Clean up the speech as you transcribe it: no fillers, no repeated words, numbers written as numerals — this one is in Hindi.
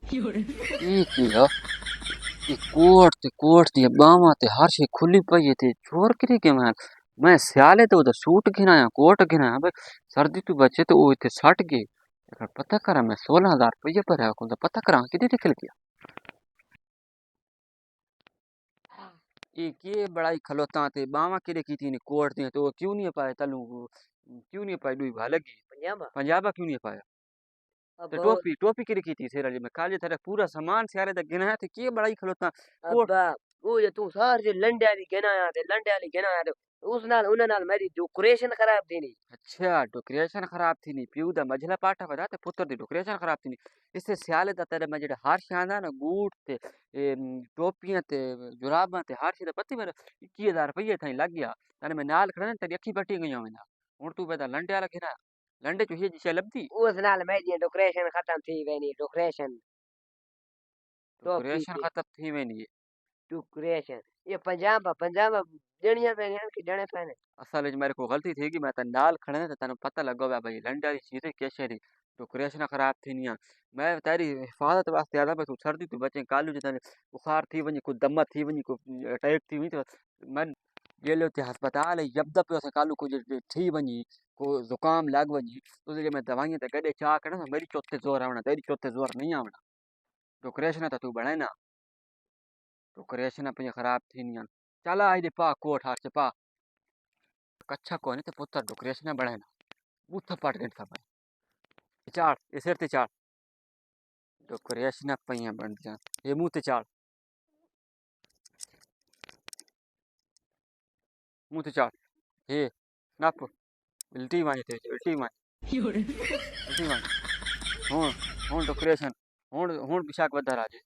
ठीक है ये कोट दी बावा ते हर शे खुली पई ते चोर करी के मैं सियाले तो उधर सूट गिनाया कोट गिनाया भाई सर्दी तू बचे तो वो इतने सट गए अगर पता करा मैं 16,000 रुपये पर है को पता करा कितने निकल गया ये बड़ाई खलोता ते बावा किरे की थी कोट दी तो क्यों नहीं पाए तलू क्यों नहीं पाए दुई भालगी पंजाबा क्यों नहीं पाया तो टोपी टोपी किरी की थी सेरा जी मैं काले तेरा पूरा सामान सियारे तक गिनाया थे के बड़ाई खलोता कोट वो ये तू सारे लंडे वाली गिनाया ते लंडे वाली गिनाया ते उस नाल उन नाल मेरी डेकोरेशन खराब थी नहीं अच्छा डेकोरेशन खराब थी नहीं प्यू दा मझला पाठा बता ते पुत्र दी डेकोरेशन खराब थी नहीं इससे सियाले दा तेरे में जेड़ा हार शांदा ना बूट ते टोपियां ते जुराबां ते हार सी दा पति मेरे 21,000 रुपये थाई लग गया तने मैं नाल खड़ा तेरी अखी पट्टी गई मैं हुन तू बेदा लंडे वाला गिरा लंडे चो ये जिसे लबदी उस नाल मेरी डेकोरेशन खत्म थी वेनी डेकोरेशन टोपी डेकोरेशन ते खत्म थी में नहीं डेकोरेशन ये पंजाब पंजाब जणिया पे के जणे पे असल मेरे को गलती थी कि मैं तन नाल खड़े ने तन पता लगो भाई लंडे वाली चीजें कैसे री डेकोरेशन खराब थी नहीं मैं तेरी हिफाजत वास्ते आदा तू सर्दी तू बचे कालू जो तने बुखार थी वनी को दमा थी वनी को अटैक थी वनी तो मैं गेलो ते अस्पताल जब पे से कालू को थी वनी को जुकाम लग वनी तो जे मैं दवाइयां ते गडे चा करना मेरी चौथे जोर आवना तेरी चौथे जोर नहीं आवना डेकोरेशन तो तू बने ना डेकोरेशन अपनी खराब थी नहीं चला आई दे पा कोट हाथ से पा कच्छा कोनी ते पुत्र डेकोरेशन बढ़ाना बूथा पाट गंठ था भाई चाड़ ये सिर ते चाड़ डेकोरेशन पईयां बन जा ये मुंह ते चाड़ मुंह ते चाड़ ये नप उल्टी वाणी ते उल्टी वाणी उल्टी वाणी हुन डेकोरेशन हुन पिशाक वधा राजे